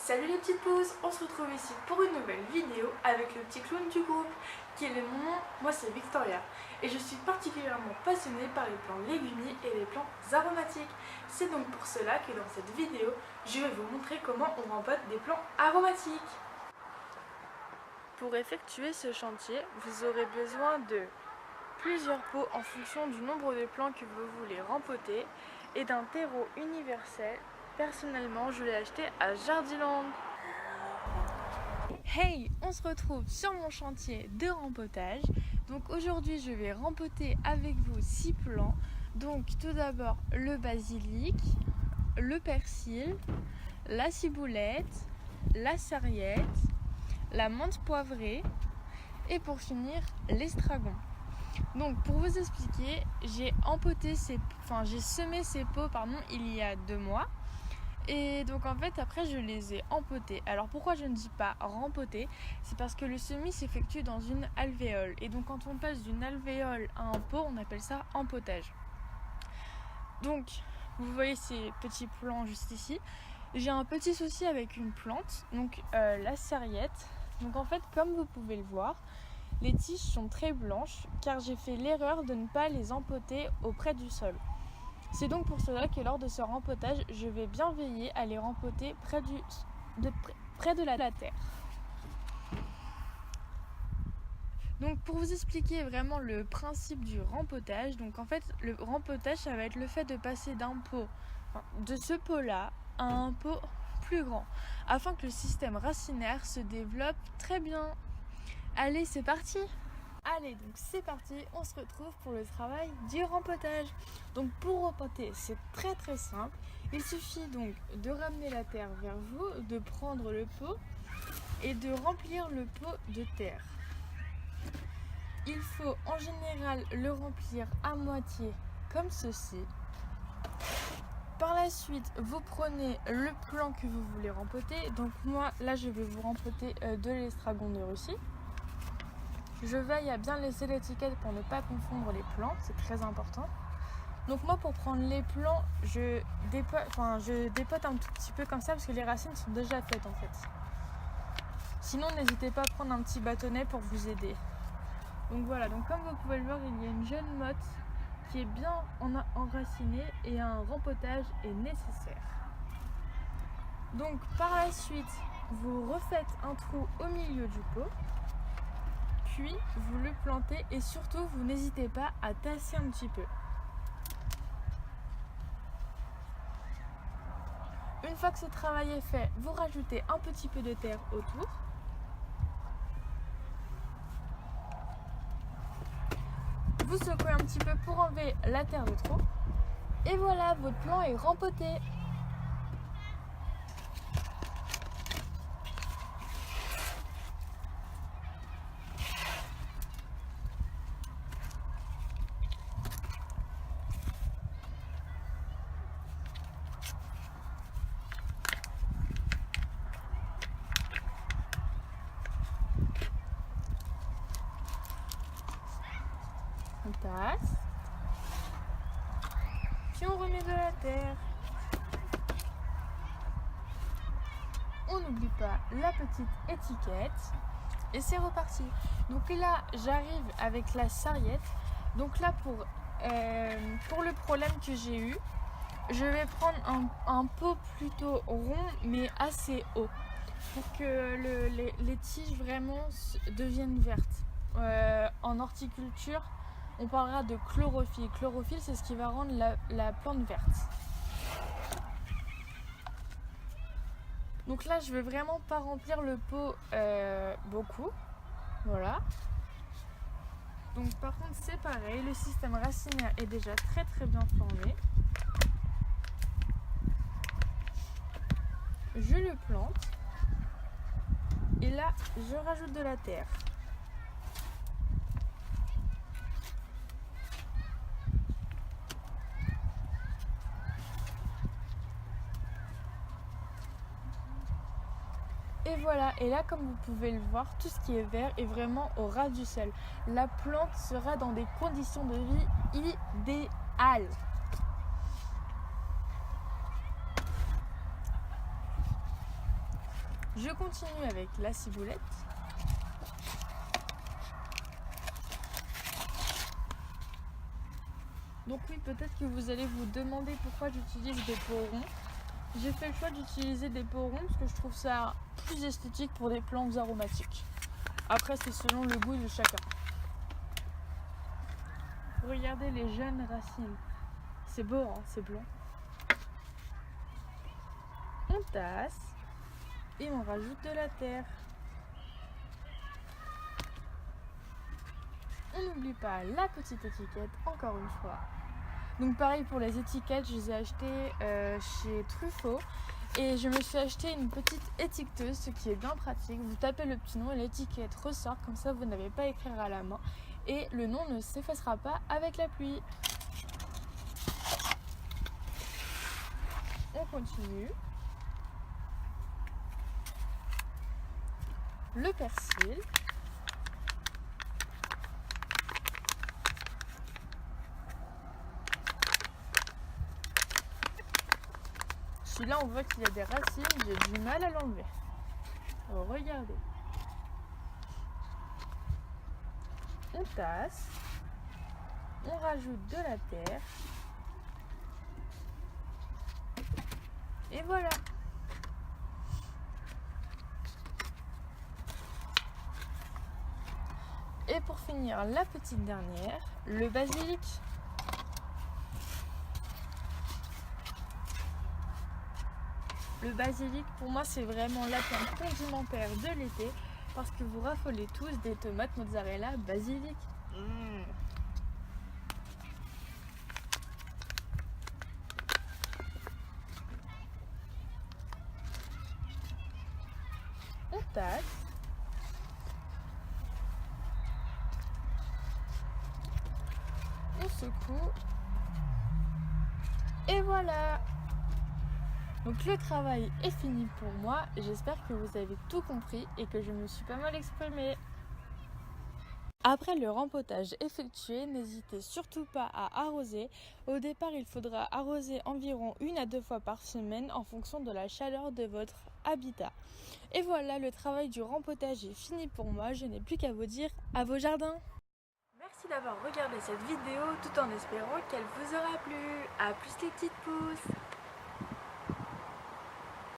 Salut les petites pousses, on se retrouve ici pour une nouvelle vidéo avec le petit clown du groupe qui est mon nom, moi c'est Victoria et je suis particulièrement passionnée par les plants légumiers et les plants aromatiques. C'est donc pour cela que dans cette vidéo, je vais vous montrer comment on rempote des plants aromatiques. Pour effectuer ce chantier, vous aurez besoin de plusieurs pots en fonction du nombre de plants que vous voulez rempoter et d'un terreau universel. Personnellement, je l'ai acheté à Jardiland. Hey, on se retrouve sur mon chantier de rempotage. Donc aujourd'hui, je vais rempoter avec vous 6 plants. Donc tout d'abord le basilic, le persil, la ciboulette, la sarriette, la menthe poivrée et pour finir l'estragon. Donc pour vous expliquer, j'ai semé ces pots il y a 2 mois. Et donc en fait après je les ai empotés. Alors pourquoi je ne dis pas rempoter? C'est parce que le semis s'effectue dans une alvéole. Et donc quand on passe d'une alvéole à un pot, on appelle ça empotage. Donc vous voyez ces petits plants juste ici. J'ai un petit souci avec une plante, donc la sarriette. Donc en fait comme vous pouvez le voir, les tiges sont très blanches car j'ai fait l'erreur de ne pas les empoter auprès du sol. C'est donc pour cela que lors de ce rempotage, je vais bien veiller à les rempoter près de la terre. Donc pour vous expliquer vraiment le principe du rempotage, donc en fait le rempotage ça va être le fait de passer de ce pot-là à un pot plus grand, afin que le système racinaire se développe très bien. Allez, c'est parti! Allez, donc c'est parti, on se retrouve pour le travail du rempotage. Donc pour rempoter, c'est très très simple. Il suffit donc de ramener la terre vers vous, de prendre le pot et de remplir le pot de terre. Il faut en général le remplir à moitié comme ceci. Par la suite, vous prenez le plant que vous voulez rempoter. Donc moi, là, je vais vous rempoter de l'estragon de Russie. Je veille à bien laisser l'étiquette pour ne pas confondre les plants, c'est très important. Donc moi pour prendre les plants, je dépote un tout petit peu comme ça parce que les racines sont déjà faites en fait. Sinon n'hésitez pas à prendre un petit bâtonnet pour vous aider. Donc voilà, donc comme vous pouvez le voir, il y a une jeune motte qui est bien enracinée et un rempotage est nécessaire. Donc par la suite, vous refaites un trou au milieu du pot. Puis vous le plantez et surtout vous n'hésitez pas à tasser un petit peu. Une fois que ce travail est fait, vous rajoutez un petit peu de terre autour. Vous secouez un petit peu pour enlever la terre de trop. Et voilà, votre plant est rempoté. On tasse, puis on remet de la terre. On n'oublie pas la petite étiquette et c'est reparti. Donc là j'arrive avec la sarriette. Donc là pour le problème que j'ai eu, je vais prendre un pot plutôt rond mais assez haut pour que les tiges vraiment deviennent vertes. En horticulture, on parlera de chlorophylle. Chlorophylle, c'est ce qui va rendre la plante verte. Donc là, je vais vraiment pas remplir le pot beaucoup. Voilà. Donc par contre, c'est pareil. Le système racinaire est déjà très très bien formé. Je le plante. Et là, je rajoute de la terre. Et voilà, et là comme vous pouvez le voir, tout ce qui est vert est vraiment au ras du sol. La plante sera dans des conditions de vie idéales. Je continue avec la ciboulette. Donc oui, peut-être que vous allez vous demander pourquoi j'utilise des pots ronds. J'ai fait le choix d'utiliser des pots ronds parce que je trouve ça plus esthétique pour des plantes aromatiques. Après, c'est selon le goût de chacun. Regardez les jeunes racines. C'est beau, hein, c'est blanc. On tasse et on rajoute de la terre. On n'oublie pas la petite étiquette, encore une fois. Donc pareil pour les étiquettes, je les ai achetées chez Truffaut. Et je me suis acheté une petite étiqueteuse, ce qui est bien pratique. Vous tapez le petit nom et l'étiquette ressort, comme ça vous n'avez pas à écrire à la main. Et le nom ne s'effacera pas avec la pluie. On continue. Le persil. Là on voit qu'il y a des racines, j'ai du mal à l'enlever. Oh, regardez. On tasse, on rajoute de la terre et voilà. Et pour finir, la petite dernière, le basilic. Le basilic, pour moi, c'est vraiment la plante condimentaire de l'été parce que vous raffolez tous des tomates mozzarella basilic. On tasse. On secoue. Et voilà! Donc le travail est fini pour moi, j'espère que vous avez tout compris et que je me suis pas mal exprimée. Après le rempotage effectué, n'hésitez surtout pas à arroser. Au départ, il faudra arroser environ 1 à 2 fois par semaine en fonction de la chaleur de votre habitat. Et voilà, le travail du rempotage est fini pour moi, je n'ai plus qu'à vous dire à vos jardins. Merci d'avoir regardé cette vidéo tout en espérant qu'elle vous aura plu. A plus les petites pousses.